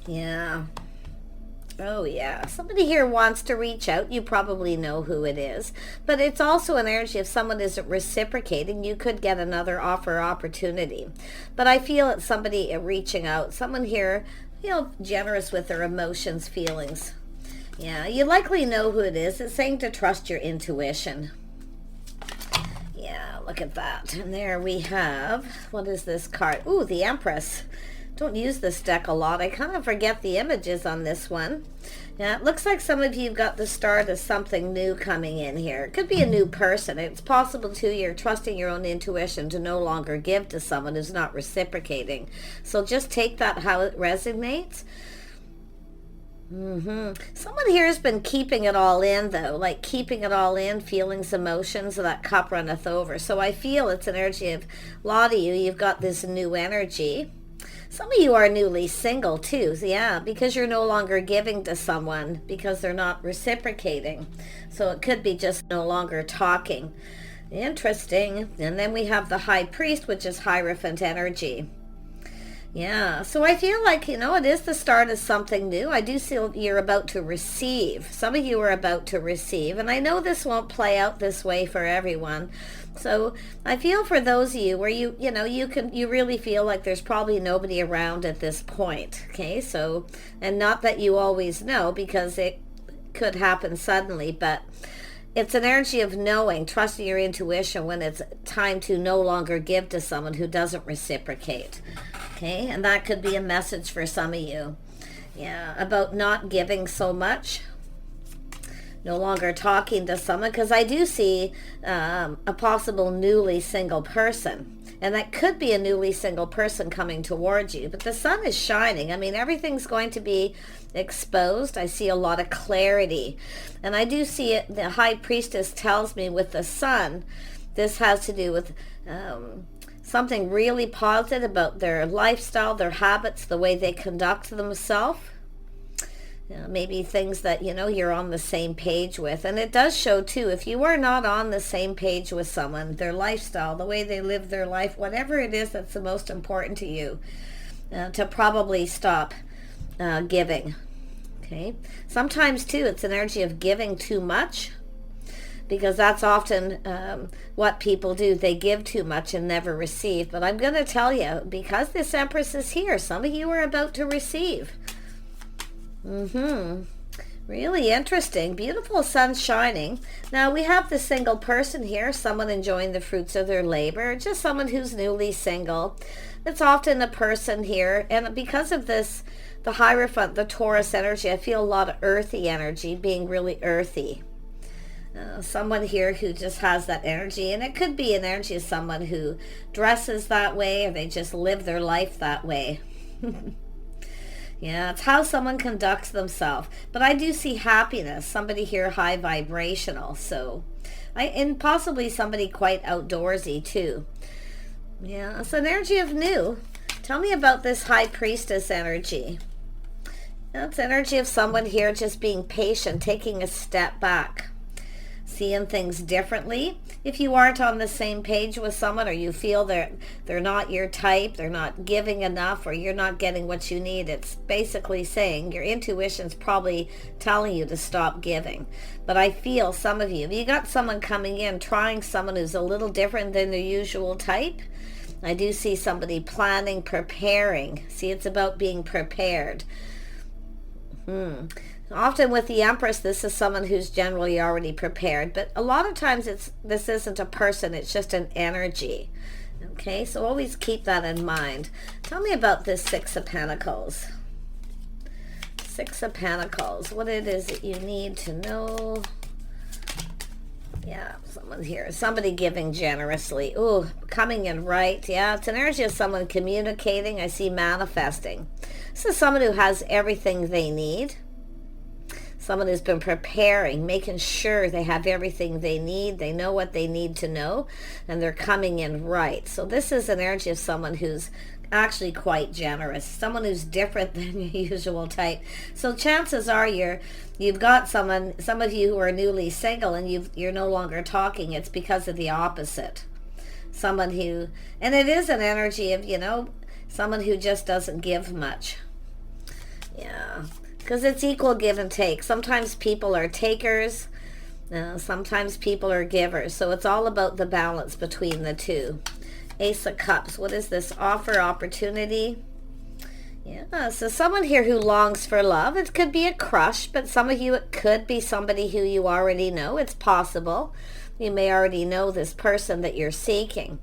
Yeah. Oh, yeah. Somebody here wants to reach out. You probably know who it is. But it's also an energy if someone isn't reciprocating, you could get another offer opportunity. But I feel it's somebody reaching out. Someone here, generous with their emotions, feelings. Yeah, you likely know who it is. It's saying to trust your intuition. Yeah, look at that. And there we have, what is this card? Ooh, the Empress. Don't use this deck a lot. I kind of forget the images on this one. Yeah, it looks like some of you have got the start of something new coming in here. It could be a new person. It's possible, too, you're trusting your own intuition to no longer give to someone who's not reciprocating. So just take that how it resonates. Someone here has been keeping it all in, though, like keeping it all in, feelings, emotions, that cup runneth over. So I feel it's an energy of a lot of you. You've got this new energy. Some of you are newly single too, yeah, because you're no longer giving to someone because they're not reciprocating. So it could be just no longer talking. Interesting. And then we have the High Priest, which is Hierophant energy. Yeah, so I feel like, it is the start of something new. I do feel you're about to receive. Some of you are about to receive, and I know this won't play out this way for everyone. So I feel for those of you where you really feel like there's probably nobody around at this point. Okay, so, and not that you always know because it could happen suddenly, but it's an energy of knowing, trusting your intuition when it's time to no longer give to someone who doesn't reciprocate. Okay, and that could be a message for some of you. Yeah, about not giving so much. No longer talking to someone, because I do see a possible newly single person. And that could be a newly single person coming towards you. But the sun is shining. I mean, everything's going to be exposed. I see a lot of clarity. And I do see it, the High Priestess tells me with the sun, this has to do with something really positive about their lifestyle, their habits, the way they conduct themselves. Maybe things that, you're on the same page with. And it does show, too, if you are not on the same page with someone, their lifestyle, the way they live their life, whatever it is that's the most important to you, to probably stop giving. Okay? Sometimes, too, it's an energy of giving too much, because that's often what people do. They give too much and never receive. But I'm going to tell you, because this Empress is here, some of you are about to receive. Really interesting. Beautiful sun shining. Now we have the single person here, someone enjoying the fruits of their labor, just someone who's newly single. It's often a person here, and because of this, the Hierophant, the Taurus energy, I feel a lot of earthy energy, being really earthy. Someone here who just has that energy, and it could be an energy of someone who dresses that way or they just live their life that way. Yeah, it's how someone conducts themselves. But I do see happiness, somebody here high vibrational, and possibly somebody quite outdoorsy too. Yeah, it's an energy of new. Tell me about this High Priestess energy. It's energy of someone here just being patient, taking a step back, seeing things differently. If you aren't on the same page with someone, or you feel they're not your type, they're not giving enough, or you're not getting what you need, it's basically saying your intuition's probably telling you to stop giving. But I feel some of you, if you got someone coming in, trying someone who's a little different than their usual type, I do see somebody planning, preparing. See, it's about being prepared. Often with the Empress, this is someone who's generally already prepared, but a lot of times this isn't a person, it's just an energy. Okay, so always keep that in mind. Tell me about this Six of Pentacles. Six of Pentacles, what it is that you need to know. Yeah, someone here, somebody giving generously. Ooh, coming in right. Yeah, it's an energy of someone communicating. I see manifesting. This is someone who has everything they need. Someone who's been preparing, making sure they have everything they need. They know what they need to know, and they're coming in right. So this is an energy of someone who's actually quite generous, someone who's different than your usual type. So chances are you've got some of you who are newly single and you're no longer talking. It's because of the opposite. Someone who, and it is an energy of, someone who just doesn't give much. Yeah, because it's equal give and take. Sometimes people are takers, sometimes people are givers. So it's all about the balance between the two. Ace of Cups. What is this? Offer, opportunity. Yeah, so someone here who longs for love. It could be a crush, but some of you, it could be somebody who you already know. It's possible. You may already know this person that you're seeking.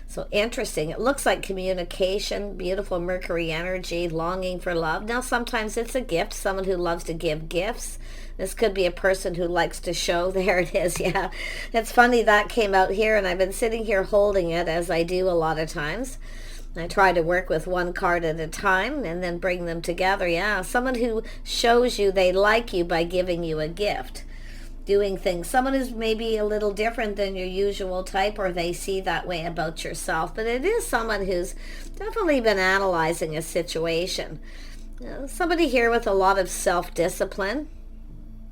So interesting. It looks like communication, beautiful Mercury energy, longing for love. Now, sometimes it's a gift, someone who loves to give gifts. This could be a person who likes to show. There it is. Yeah, it's funny that came out here, and I've been sitting here holding it, as I do a lot of times. I try to work with one card at a time and then bring them together. Yeah, someone who shows you they like you by giving you a gift, doing things. Someone who's maybe a little different than your usual type, or they see that way about yourself. But it is someone who's definitely been analyzing a situation. Somebody here with a lot of self-discipline,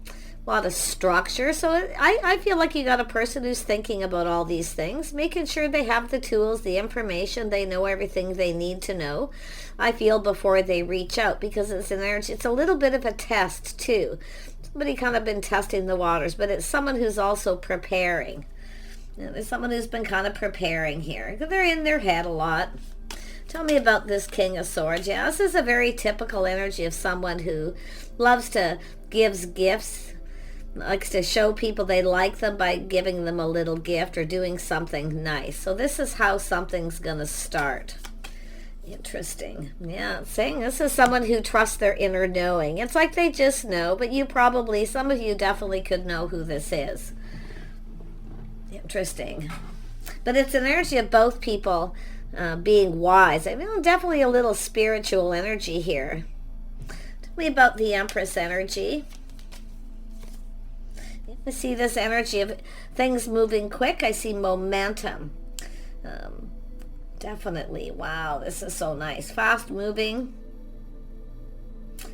a lot of structure. So I feel like you got a person who's thinking about all these things, making sure they have the tools, the information, they know everything they need to know, I feel, before they reach out, because it's an energy. It's a little bit of a test too. Somebody kind of been testing the waters, but it's someone who's also preparing. There's someone who's been kind of preparing here. They're in their head a lot. Tell me about this King of Swords. Yeah, this is a very typical energy of someone who loves to gives gifts, likes to show people they like them by giving them a little gift or doing something nice. So this is how something's going to start. Interesting. Yeah, it's saying this is someone who trusts their inner knowing. It's like they just know, but you probably, some of you definitely could know who this is. Interesting. But it's an energy of both people being wise. I mean, definitely a little spiritual energy here. Tell me about the Empress energy. I see this energy of things moving quick. I see momentum. Definitely. Wow, this is so nice. Fast moving.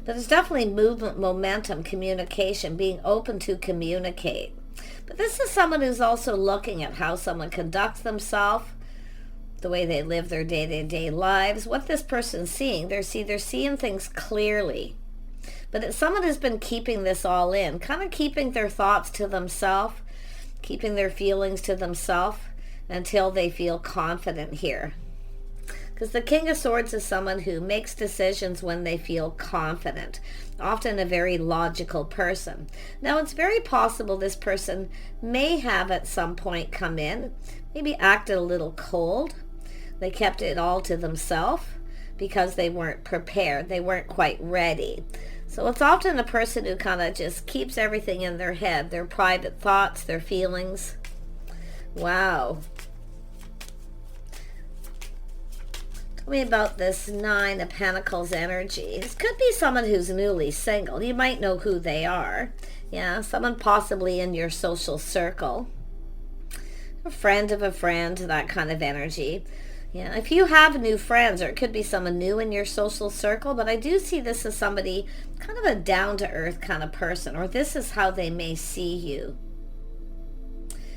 But it's definitely movement, momentum, communication, being open to communicate. But this is someone who's also looking at how someone conducts themselves, the way they live their day-to-day lives, what this person's seeing. They're seeing things clearly. But it's someone who's been keeping this all in, kind of keeping their thoughts to themselves, keeping their feelings to themselves until they feel confident here. Because the King of Swords is someone who makes decisions when they feel confident, often a very logical person. Now, it's very possible this person may have at some point come in, maybe acted a little cold. They kept it all to themselves because they weren't prepared. They weren't quite ready. So it's often a person who kind of just keeps everything in their head, their private thoughts, their feelings. Wow. Tell me about this Nine of Pentacles energy. This could be someone who's newly single. You might know who they are. Yeah, someone possibly in your social circle. A friend of a friend, that kind of energy. Yeah, if you have new friends, or it could be someone new in your social circle, but I do see this as somebody kind of a down-to-earth kind of person, or this is how they may see you.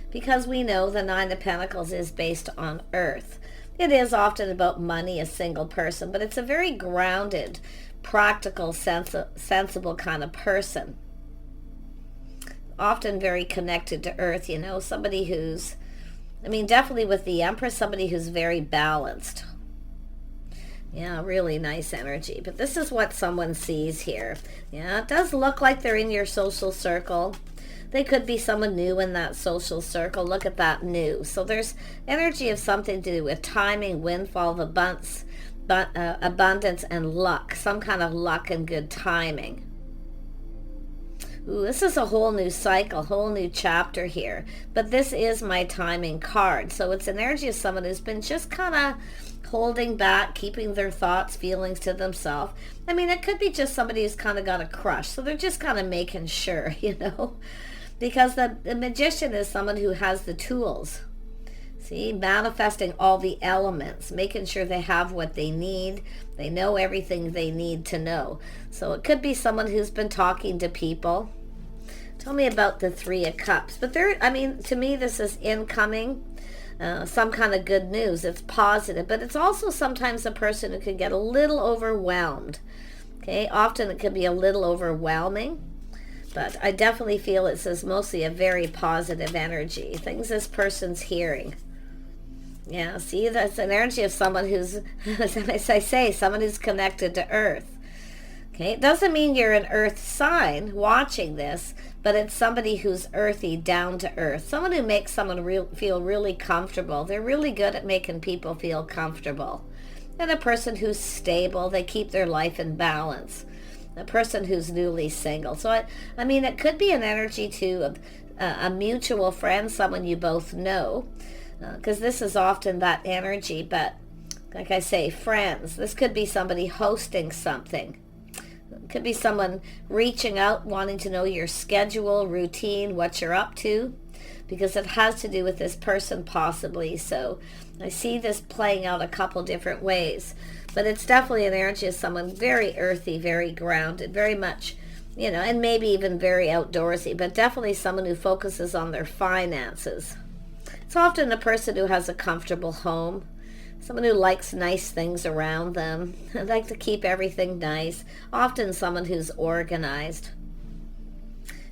Because we know the Nine of Pentacles is based on earth. It is often about money, a single person, but it's a very grounded, practical, sensible kind of person. Often very connected to earth, you know, somebody who's, I mean, definitely with the Empress, somebody who's very balanced. Yeah, really nice energy. But this is what someone sees here. Yeah, it does look like they're in your social circle. They could be someone new in that social circle. Look at that, new. So there's energy of something to do with timing, windfall of abundance, and luck. Some kind of luck and good timing. Ooh, this is a whole new cycle, whole new chapter here. But this is my timing card. So it's an energy of someone who's been just kind of holding back, keeping their thoughts, feelings to themselves. I mean, it could be just somebody who's kind of got a crush. So they're just kind of making sure, you know. Because the magician is someone who has the tools. See, manifesting all the elements, making sure they have what they need. They know everything they need to know. So it could be someone who's been talking to people. Tell me about the Three of Cups. But there, I mean, to me, this is incoming. Some kind of good news. It's positive. But it's also sometimes a person who can get a little overwhelmed. Okay, often it can be a little overwhelming, but I definitely feel it says mostly a very positive energy. Things this person's hearing. Yeah, see, that's an energy of someone who's, as I say, someone who's connected to Earth. Okay, it doesn't mean you're an Earth sign watching this, but it's somebody who's earthy, down to earth. Someone who makes someone feel really comfortable. They're really good at making people feel comfortable. And a person who's stable, they keep their life in balance. A person who's newly single. So, I mean, it could be an energy too of a mutual friend, someone you both know, because this is often that energy. But like I say, friends. This could be somebody hosting something. It could be someone reaching out, wanting to know your schedule, routine, what you're up to, because it has to do with this person possibly. So I see this playing out a couple different ways, but it's definitely an energy of someone very earthy, very grounded, very much, you know, and maybe even very outdoorsy, but definitely someone who focuses on their finances. It's often a person who has a comfortable home, someone who likes nice things around them. They like to keep everything nice. Often someone who's organized.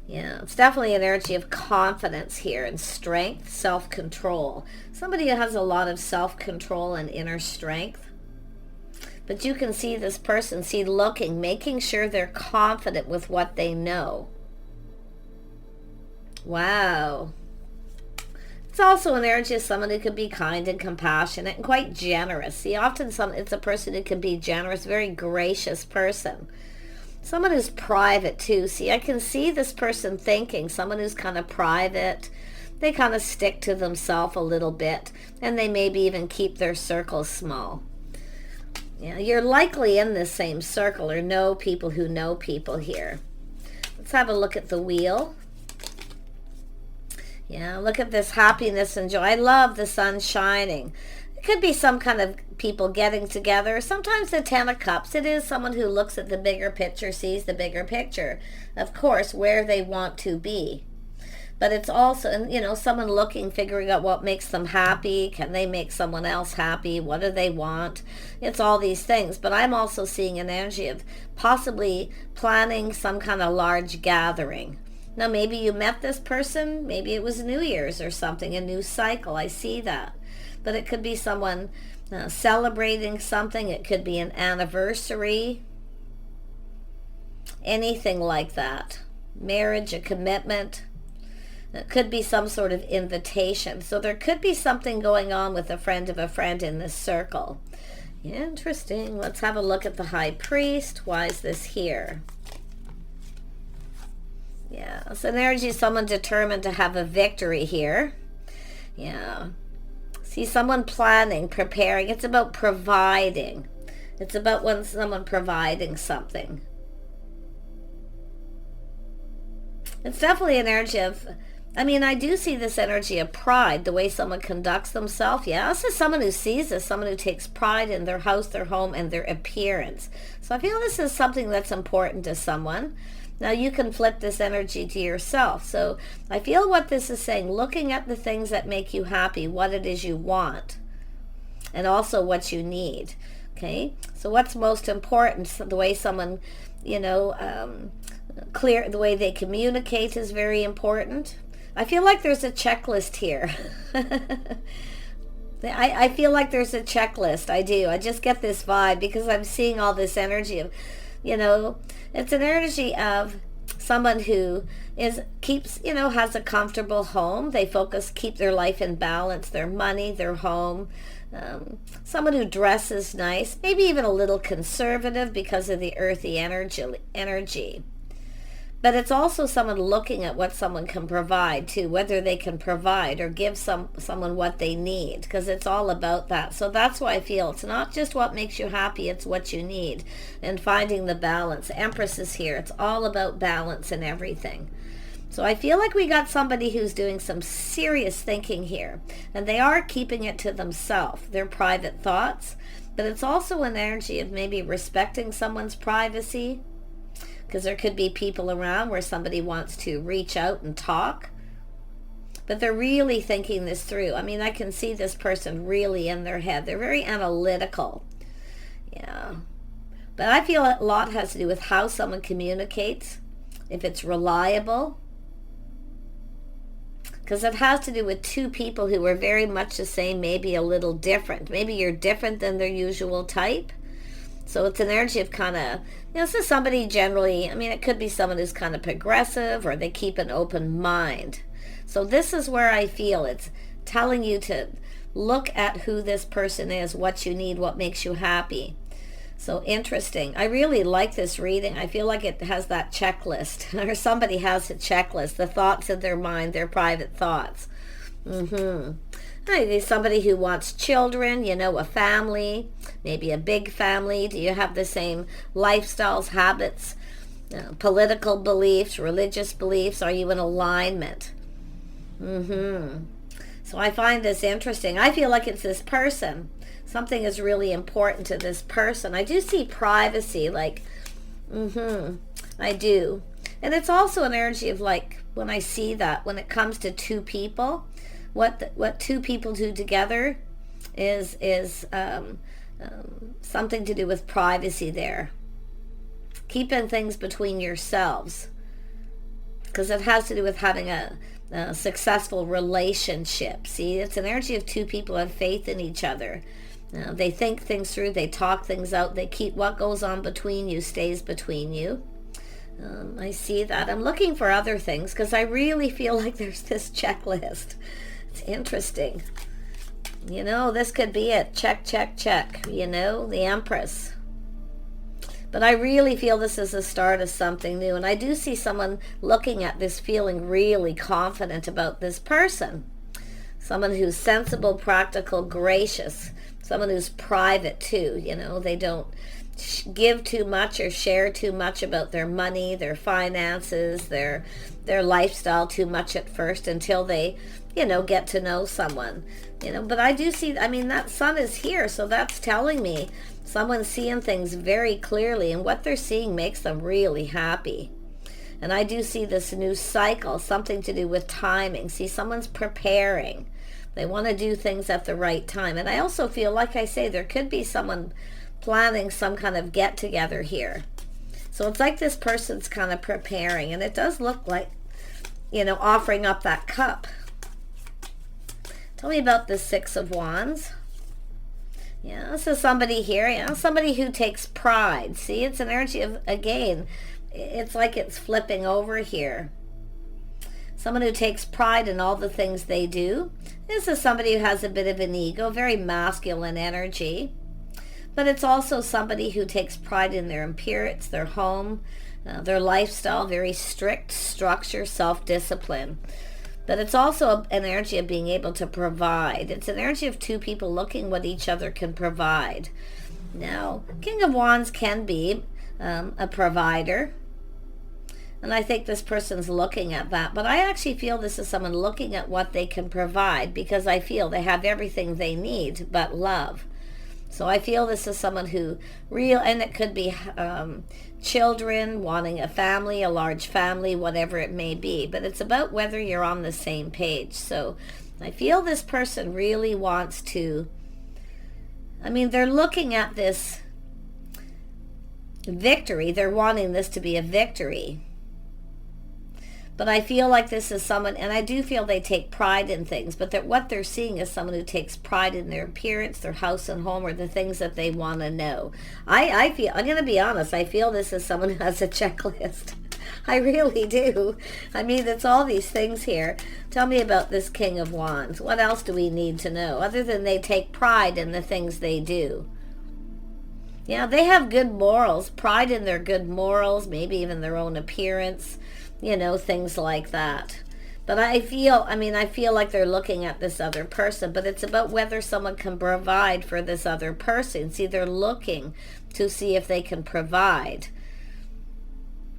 Yeah, it's definitely an energy of confidence here and strength, self-control. Somebody who has a lot of self-control and inner strength. But you can see this person, looking, making sure they're confident with what they know. Wow. It's also an energy of someone who can be kind and compassionate and quite generous. See, often it's a person who can be generous, very gracious person. Someone who's private too. See, I can see this person thinking, someone who's kind of private. They kind of stick to themselves a little bit, and they maybe even keep their circles small. Yeah, you're likely in this same circle or know people who know people here. Let's have a look at the wheel. Yeah, look at this happiness and joy. I love the sun shining. It could be some kind of people getting together. Sometimes the Ten of Cups, it is someone who looks at the bigger picture, sees the bigger picture. Of course, where they want to be. But it's also, you know, someone looking, figuring out what makes them happy. Can they make someone else happy? What do they want? It's all these things. But I'm also seeing an energy of possibly planning some kind of large gathering. Now, maybe you met this person. Maybe it was New Year's or something, a new cycle. I see that. But it could be someone celebrating something. It could be an anniversary. Anything like that. Marriage, a commitment. It could be some sort of invitation. So there could be something going on with a friend of a friend in this circle. Interesting. Let's have a look at the High Priest. Why is this here? Yeah, it's an energy of someone determined to have a victory here. Yeah. See, someone planning, preparing. It's about providing. It's about someone providing something. It's definitely an energy of, I mean, I do see this energy of pride, the way someone conducts themselves. Yeah, this is someone who sees this, someone who takes pride in their house, their home, and their appearance. So I feel this is something that's important to someone. Now you can flip this energy to yourself. So I feel what this is saying, looking at the things that make you happy, what it is you want, and also what you need. Okay, so what's most important? So the way someone, you know, the way they communicate is very important. I feel like there's a checklist here. I feel like there's a checklist. I do. I just get this vibe because I'm seeing all this energy of, you know, it's an energy of someone who has a comfortable home. They keep their life in balance, their money, their home. Someone who dresses nice, maybe even a little conservative because of the earthy energy. But it's also someone looking at what someone can provide too, whether they can provide or give someone what they need, because it's all about that. So that's why I feel it's not just what makes you happy, it's what you need, and finding the balance. Empress is here. It's all about balance and everything. So I feel like we got somebody who's doing some serious thinking here, and they are keeping it to themselves, their private thoughts, but it's also an energy of maybe respecting someone's privacy, because there could be people around where somebody wants to reach out and talk, but they're really thinking this through. I mean, I can see this person really in their head. They're very analytical. Yeah. But I feel a lot has to do with how someone communicates, if it's reliable, because it has to do with two people who are very much the same, maybe a little different. Maybe you're different than their usual type. So it's an energy of kind of, this is somebody generally, it could be someone who's kind of progressive, or they keep an open mind. So this is where I feel it's telling you to look at who this person is, what you need, what makes you happy. So interesting. I really like this reading. I feel like it has that checklist, or somebody has a checklist, the thoughts in their mind, their private thoughts. Maybe somebody who wants children, a family, maybe a big family. Do you have the same lifestyles, habits, political beliefs, religious beliefs? Are you in alignment? So I find this interesting. I feel like it's this person. Something is really important to this person. I do see privacy, I do. And it's also an energy of when I see that, when it comes to two people, what two people do together is something to do with privacy there. Keeping things between yourselves. Because it has to do with having a successful relationship. See, it's an energy of two people who have faith in each other. They think things through, they talk things out, they keep what goes on between you stays between you. I see that. I'm looking for other things because I really feel like there's this checklist. It's interesting. This could be it. Check, check, check. The Empress. But I really feel this is the start of something new. And I do see someone looking at this feeling really confident about this person. Someone who's sensible, practical, gracious. Someone who's private too. They don't give too much or share too much about their money, their finances, their lifestyle too much at first until they, get to know someone. But I do see, that sun is here, so that's telling me someone's seeing things very clearly, and what they're seeing makes them really happy. And I do see this new cycle, something to do with timing. See, someone's preparing. They want to do things at the right time. And I also feel, like I say, there could be someone planning some kind of get-together here. So it's like this person's kind of preparing, and it does look like, offering up that cup. Tell me about the Six of Wands. Yeah, this is somebody here, somebody who takes pride. See, it's an energy of, again, it's like it's flipping over here. Someone who takes pride in all the things they do. This is somebody who has a bit of an ego, very masculine energy. But it's also somebody who takes pride in their appearance, their home, their lifestyle, very strict structure, self-discipline. But it's also an energy of being able to provide. It's an energy of two people looking what each other can provide. Now, King of Wands can be a provider. And I think this person's looking at that. But I actually feel this is someone looking at what they can provide, because I feel they have everything they need but love. So I feel this is someone who and it could be children, wanting a family, a large family, whatever it may be. But it's about whether you're on the same page. So I feel this person really wants to, they're looking at this victory. They're wanting this to be a victory. But I feel like this is someone, and I do feel they take pride in things, but what they're seeing is someone who takes pride in their appearance, their house and home, or the things that they want to know. I'm going to be honest, I feel this is someone who has a checklist. I really do. It's all these things here. Tell me about this King of Wands. What else do we need to know, other than they take pride in the things they do? Yeah, they have good morals, pride in their good morals, maybe even their own appearance. Things like that. But I feel like they're looking at this other person, but it's about whether someone can provide for this other person. See, they're looking to see if they can provide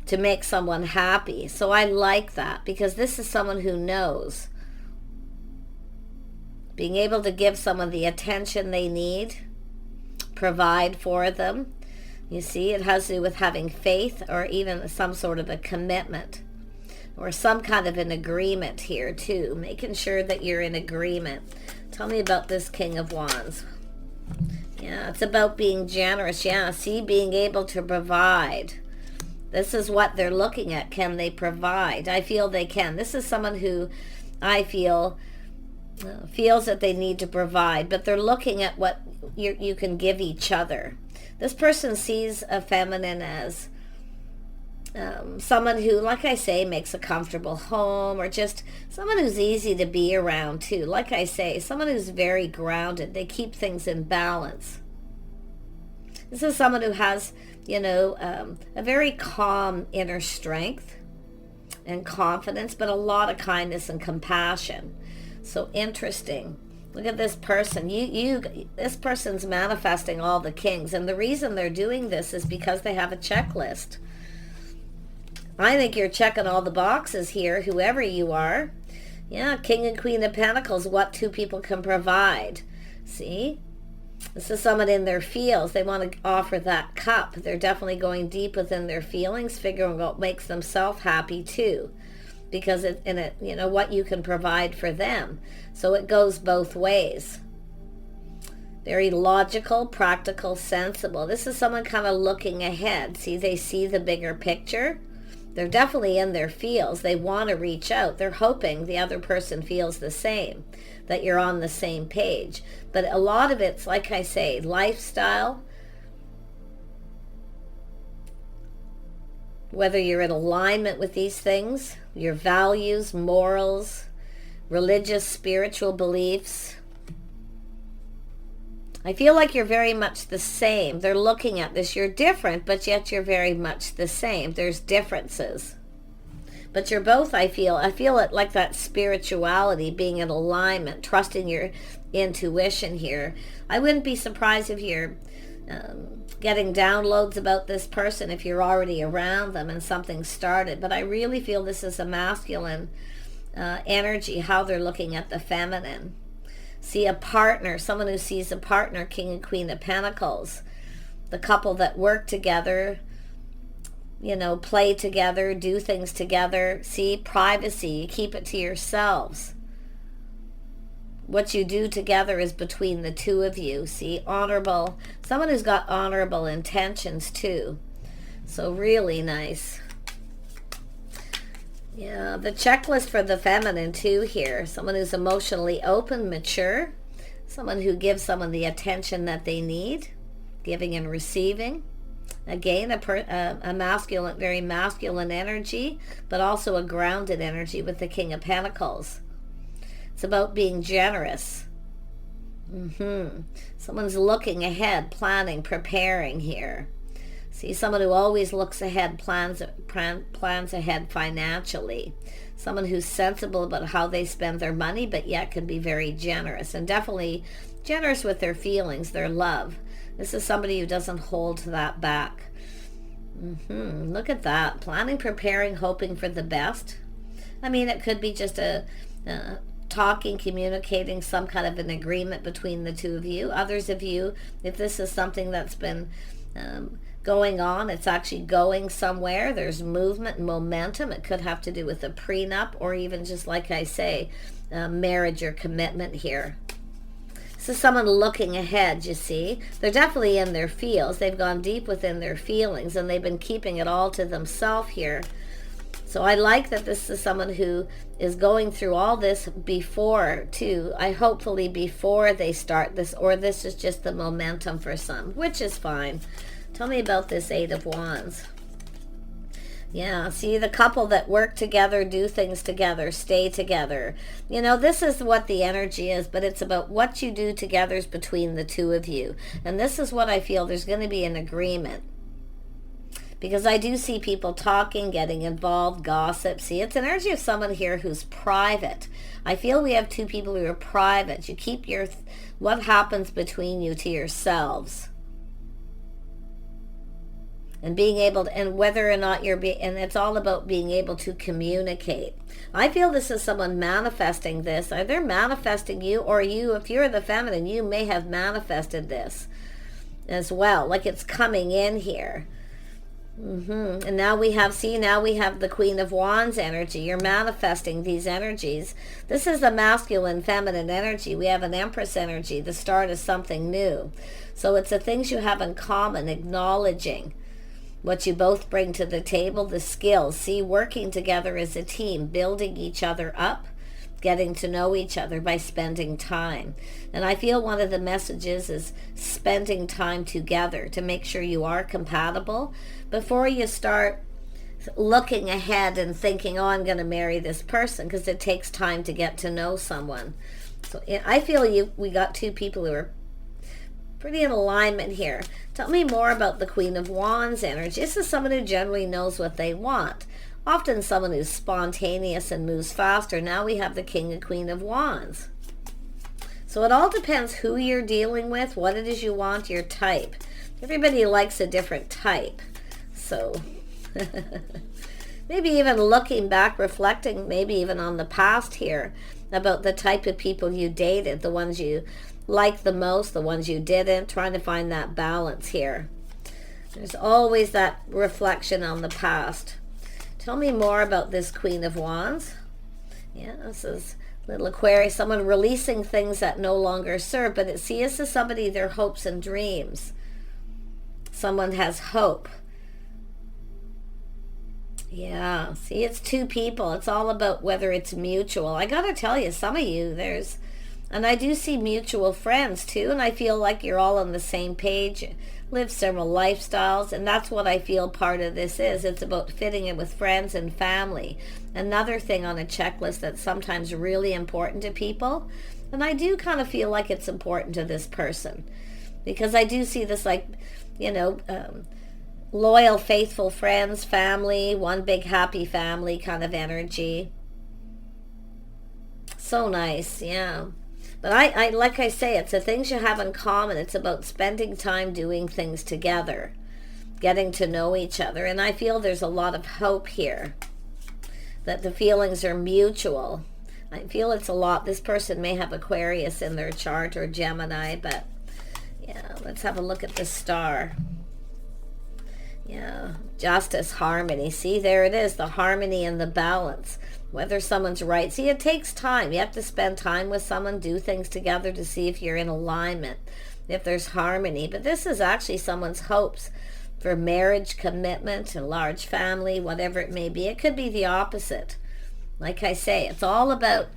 to make someone happy. So I like that, because this is someone who knows. Being able to give someone the attention they need, provide for them. You see, it has to do with having faith, or even some sort of a commitment, or some kind of an agreement here too, making sure that you're in agreement. Tell me about this King of Wands. Yeah, it's about being generous. Yeah, see, being able to provide. This is what they're looking at. Can they provide? I feel they can. This is someone who I feel feels that they need to provide, but they're looking at what you can give each other. This person sees a feminine as someone who, like I say, makes a comfortable home, or just someone who's easy to be around too. Like I say, someone who's very grounded. They keep things in balance. This is someone who has, a very calm inner strength and confidence, but a lot of kindness and compassion. So interesting. Look at this person. This person's manifesting all the kings, and the reason they're doing this is because they have a checklist. I think you're checking all the boxes here, whoever you are. Yeah, King and Queen of Pentacles, what two people can provide. See? This is someone in their feels. They want to offer that cup. They're definitely going deep within their feelings, figuring out what makes themselves happy too. Because what you can provide for them. So it goes both ways. Very logical, practical, sensible. This is someone kind of looking ahead. See, they see the bigger picture. They're definitely in their feels. They want to reach out. They're hoping the other person feels the same, that you're on the same page. But a lot of it's, like I say, lifestyle. Whether you're in alignment with these things, your values, morals, religious, spiritual beliefs. I feel like you're very much the same. They're looking at this. You're different, but yet you're very much the same. There's differences. But you're both, I feel it like that spirituality, being in alignment, trusting your intuition here. I wouldn't be surprised if you're getting downloads about this person if you're already around them and something started. But I really feel this is a masculine energy, how they're looking at the feminine. See a partner, someone who sees a partner, King and Queen of Pentacles. The couple that work together, play together, do things together. See, privacy, you keep it to yourselves. What you do together is between the two of you. See, honorable, someone who's got honorable intentions too. So really nice. Yeah, the checklist for the feminine too here. Someone who's emotionally open, mature. Someone who gives someone the attention that they need. Giving and receiving. Again, a masculine, very masculine energy, but also a grounded energy with the King of Pentacles. It's about being generous. Someone's looking ahead, planning, preparing here. See, someone who always looks ahead, plans ahead financially. Someone who's sensible about how they spend their money, but yet can be very generous. And definitely generous with their feelings, their love. This is somebody who doesn't hold that back. Look at that. Planning, preparing, hoping for the best. I mean, it could be just talking, communicating, some kind of an agreement between the two of you. Others of you, if this is something that's been going on, it's actually going somewhere. There's movement and momentum. It could have to do with a prenup, or even just, like I say, marriage or commitment here. This is someone looking ahead, you see. They're definitely in their feels. They've gone deep within their feelings, and they've been keeping it all to themselves here. So I like that this is someone who is going through all this before, too. Hopefully before they start this, or this is just the momentum for some, which is fine. Tell me about this Eight of Wands. Yeah, see, the couple that work together, do things together, stay together. This is what the energy is, but it's about what you do together is between the two of you. And this is what I feel there's going to be an agreement. Because I do see people talking, getting involved, gossip. See, it's an energy of someone here who's private. I feel we have two people who are private. You keep what happens between you to yourselves. And being able to, and whether or not and it's all about being able to communicate. I feel this is someone manifesting this. Either manifesting you, or you, if you're the feminine, you may have manifested this as well. Like it's coming in here. And now we have, now we have the Queen of Wands energy. You're manifesting these energies. This is the masculine, feminine energy. We have an Empress energy, the start of something new. So it's the things you have in common, acknowledging what you both bring to the table, the skills. See, working together as a team, building each other up, getting to know each other by spending time. And I feel one of the messages is spending time together to make sure you are compatible before you start looking ahead and thinking, oh, I'm going to marry this person, because it takes time to get to know someone. So I feel we got two people who are pretty in alignment here. Tell me more about the Queen of Wands energy. This is someone who generally knows what they want. Often someone who's spontaneous and moves faster. Now we have the King and Queen of Wands. So it all depends who you're dealing with, what it is you want, your type. Everybody likes a different type. So maybe even looking back, reflecting maybe even on the past here about the type of people you dated, the ones you liked the most, the ones you didn't, trying to find that balance here. There's always that reflection on the past. Tell me more about this Queen of Wands. Yeah, this is little Aquarius, someone releasing things that no longer serve, but this is somebody, their hopes and dreams. Someone has hope. Yeah, see, it's two people. It's all about whether it's mutual. I gotta tell you, some of you, and I do see mutual friends too, and I feel like you're all on the same page, live several lifestyles, and that's what I feel part of this is. It's about fitting in with friends and family. Another thing on a checklist that's sometimes really important to people, and I do kind of feel like it's important to this person, because I do see this like, loyal, faithful friends, family, one big happy family kind of energy. So nice, yeah. But I like I say, it's the things you have in common. It's about spending time doing things together, getting to know each other. And I feel there's a lot of hope here, that the feelings are mutual. I feel it's a lot. This person may have Aquarius in their chart or Gemini, but yeah, let's have a look at the star. Yeah, justice, harmony. See, there it is, the harmony and the balance. Whether someone's right. See, it takes time. You have to spend time with someone, do things together to see if you're in alignment, if there's harmony. But this is actually someone's hopes for marriage, commitment, a large family, whatever it may be. It could be the opposite. Like I say, it's all about,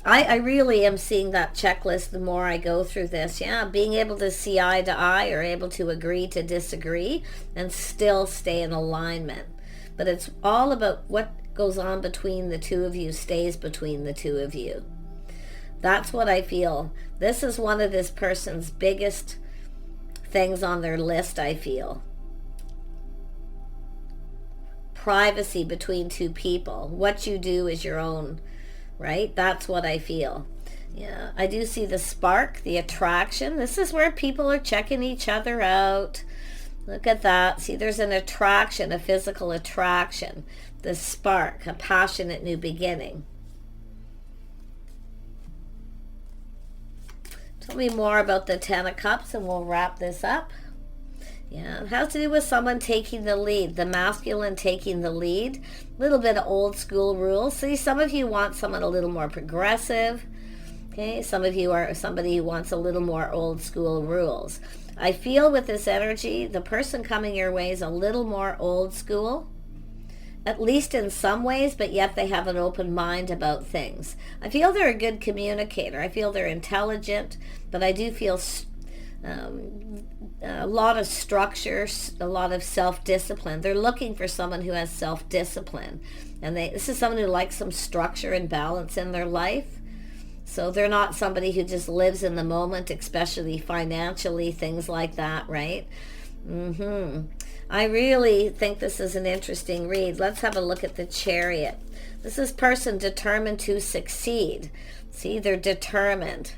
I really am seeing that checklist the more I go through this. Yeah, being able to see eye to eye, or able to agree to disagree and still stay in alignment. But it's all about what goes on between the two of you stays between the two of you. That's what I feel. This is one of this person's biggest things on their list, I feel. Privacy between two people. What you do is your own, right? That's what I feel. Yeah, I do see the spark, the attraction. This is where people are checking each other out. Look at that. See, there's an attraction, a physical attraction. The spark, a passionate new beginning. Tell me more about the Ten of Cups and we'll wrap this up. Yeah, it has to do with someone taking the lead, the masculine taking the lead. A little bit of old school rules. See, some of you want someone a little more progressive. Okay, some of you are somebody who wants a little more old school rules. I feel with this energy, the person coming your way is a little more old school, at least in some ways, but yet they have an open mind about things. I feel they're a good communicator. I feel they're intelligent, but I do feel a lot of structure, a lot of self-discipline. They're looking for someone who has self-discipline. And this is someone who likes some structure and balance in their life. So they're not somebody who just lives in the moment, especially financially, things like that, right? I really think this is an interesting read. Let's have a look at the Chariot. This is person determined to succeed. See, they're determined.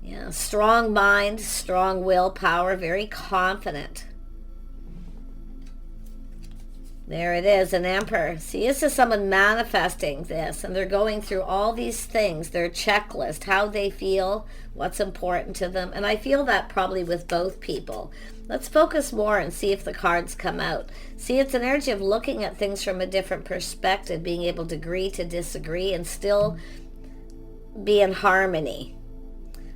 Yeah, strong mind, strong willpower, very confident. There it is, an Emperor. See, this is someone manifesting this, and they're going through all these things, their checklist, how they feel, what's important to them. And I feel that probably with both people. Let's focus more and see if the cards come out. See, it's an energy of looking at things from a different perspective, being able to agree to disagree and still be in harmony.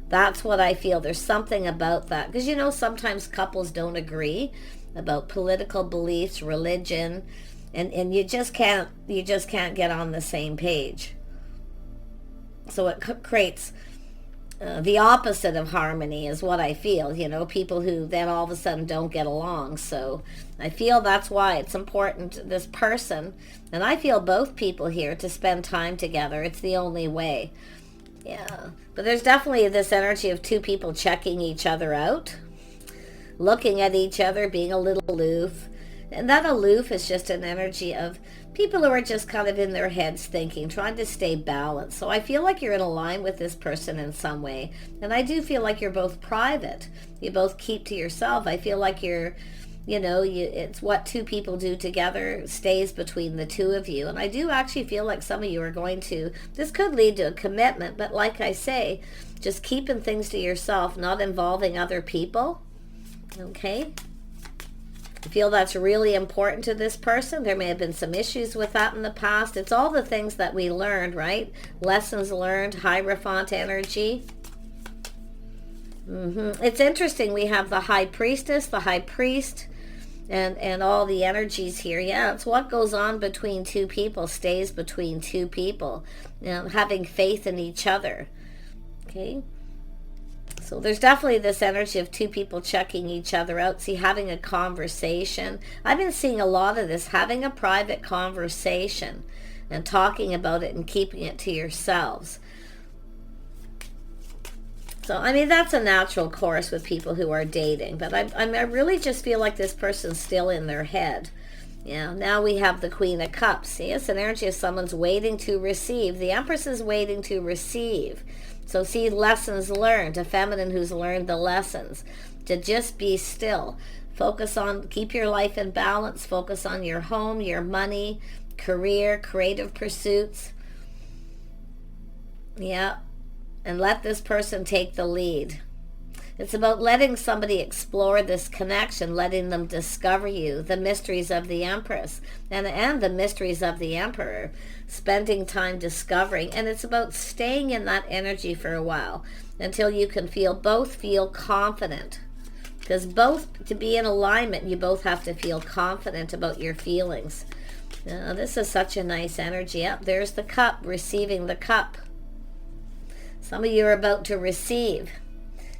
That's what I feel. There's something about that. Because, you know, sometimes couples don't agree about political beliefs, religion, and you just can't get on the same page. So it creates the opposite of harmony is what I feel, you know, people who then all of a sudden don't get along. So I feel that's why it's important, this person, and I feel both people here, to spend time together. It's the only way. Yeah, but there's definitely this energy of two people checking each other out, looking at each other, being a little aloof. And that aloof is just an energy of people who are just kind of in their heads thinking, trying to stay balanced. So I feel like you're in a line with this person in some way. And I do feel like you're both private. You both keep to yourself. I feel like you're, you know, it's what two people do together stays between the two of you. And I do actually feel like some of you are going to, this could lead to a commitment, but like I say, just keeping things to yourself, not involving other people. Okay? I feel that's really important to this person. There may have been some issues with that in the past. It's all the things that we learned, right? Lessons learned, Hierophant energy. It's interesting. We have the High Priestess, the High Priest, and all the energies here. Yeah, it's what goes on between two people stays between two people. You know, having faith in each other. Okay? So there's definitely this energy of two people checking each other out. See, having a conversation. I've been seeing a lot of this, having a private conversation and talking about it and keeping it to yourselves. So, I mean, that's a natural course with people who are dating. But I really just feel like this person's still in their head. Yeah, now we have the Queen of Cups. See, it's an energy of someone's waiting to receive. The Empress is waiting to receive. So see, lessons learned, a feminine who's learned the lessons, to just be still. Focus on, keep your life in balance, focus on your home, your money, career, creative pursuits. Yeah, and let this person take the lead. It's about letting somebody explore this connection, letting them discover you, the mysteries of the Empress, and the mysteries of the Emperor, spending time discovering. And it's about staying in that energy for a while until you can both feel confident. Because both, to be in alignment, you both have to feel confident about your feelings. This is such a nice energy. Up there's the cup, receiving the cup. Some of you are about to receive.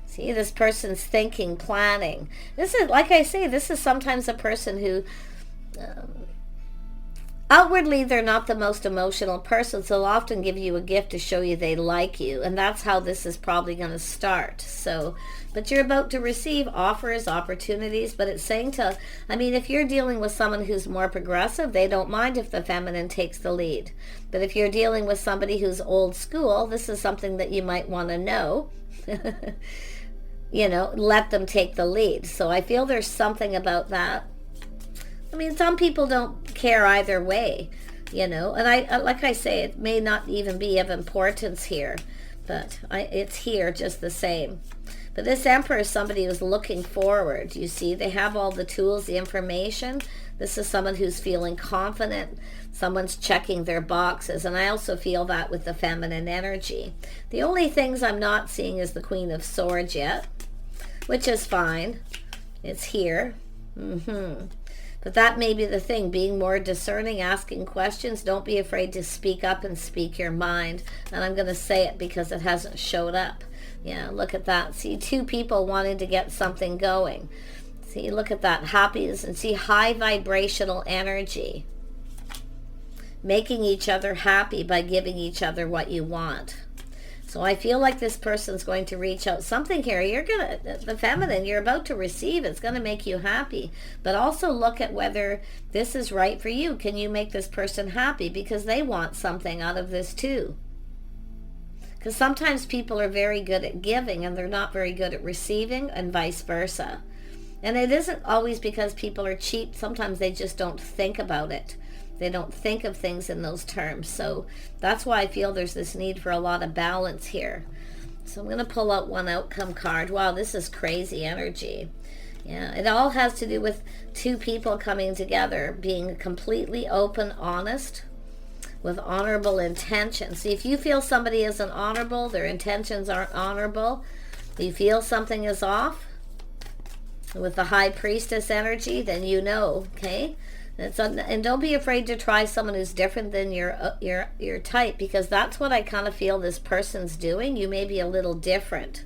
See, this person's thinking, planning. This is, like I say, this is sometimes a person who outwardly they're not the most emotional person, so they'll often give you a gift to show you they like you, and that's how this is probably going to start. So, but you're about to receive offers, opportunities, but it's saying to, I mean, if you're dealing with someone who's more progressive, they don't mind if the feminine takes the lead. But if you're dealing with somebody who's old school, this is something that you might want to know. You know, let them take the lead. So I feel there's something about that. I mean, some people don't care either way, you know, and I like I say, it may not even be of importance here, but it's here just the same. But this Emperor is somebody who's looking forward. You see, they have all the tools, the information. This is someone who's feeling confident. Someone's checking their boxes. And I also feel that with the feminine energy. The only things I'm not seeing is the Queen of Swords yet, which is fine. It's here. But that may be the thing, being more discerning, asking questions. Don't be afraid to speak up and speak your mind. And I'm going to say it because it hasn't showed up. Yeah, look at that. See, two people wanting to get something going. See, look at that. Happiness, and see, high vibrational energy. Making each other happy by giving each other what you want. So I feel like this person's going to reach out. Something here, the feminine, you're about to receive, it's going to make you happy. But also look at whether this is right for you. Can you make this person happy? Because they want something out of this too. Because sometimes people are very good at giving and they're not very good at receiving, and vice versa. And it isn't always because people are cheap. Sometimes they just don't think about it. They don't think of things in those terms. So that's why I feel there's this need for a lot of balance here. So I'm going to pull out one outcome card. Wow, this is crazy energy. Yeah, it all has to do with two people coming together, being completely open, honest, with honorable intentions. See, if you feel somebody isn't honorable, their intentions aren't honorable, you feel something is off, with the High Priestess energy, then you know, okay? And don't be afraid to try someone who's different than your type, because that's what I kind of feel this person's doing. You may be a little different,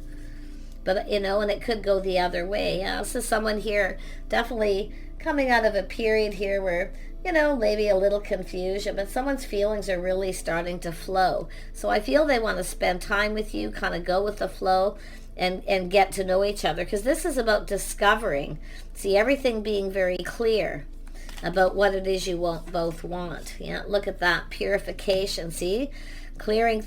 but you know, and it could go the other way. Yeah, this is someone here definitely coming out of a period here where, you know, maybe a little confusion, but someone's feelings are really starting to flow. So I feel they want to spend time with you, kind of go with the flow, and get to know each other, because this is about discovering. See, everything being very clear about what it is you both want. Yeah, look at that purification. See, clearing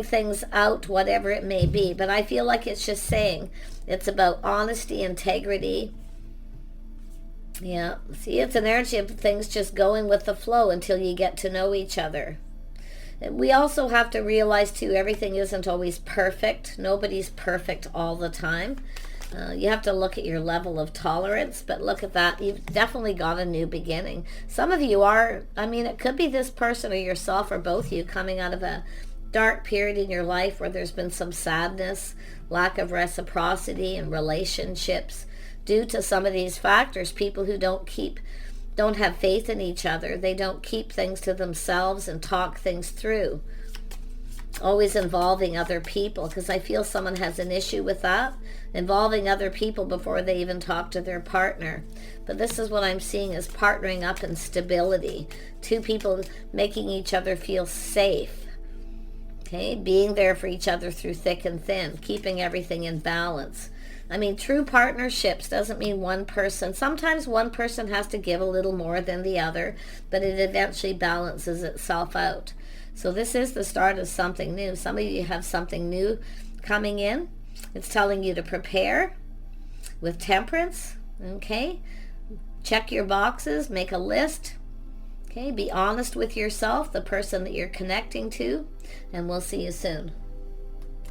things out, whatever it may be. But I feel like it's just saying it's about honesty, integrity. Yeah, see, it's an energy of things just going with the flow until you get to know each other. We also have to realize, too, everything isn't always perfect. Nobody's perfect all the time. You have to look at your level of tolerance, but look at that. You've definitely got a new beginning. Some of you are, I mean, it could be this person or yourself or both of you coming out of a dark period in your life where there's been some sadness, lack of reciprocity in relationships due to some of these factors. People who don't have faith in each other. They don't keep things to themselves and talk things through. Always involving other people, because I feel someone has an issue with that, involving other people before they even talk to their partner. But this is what I'm seeing as partnering up in stability. Two people making each other feel safe. Okay, being there for each other through thick and thin, keeping everything in balance. I mean, true partnerships doesn't mean one person. Sometimes one person has to give a little more than the other, but it eventually balances itself out. So this is the start of something new. Some of you have something new coming in. It's telling you to prepare with temperance, okay? Check your boxes, make a list, okay? Be honest with yourself, the person that you're connecting to, and we'll see you soon.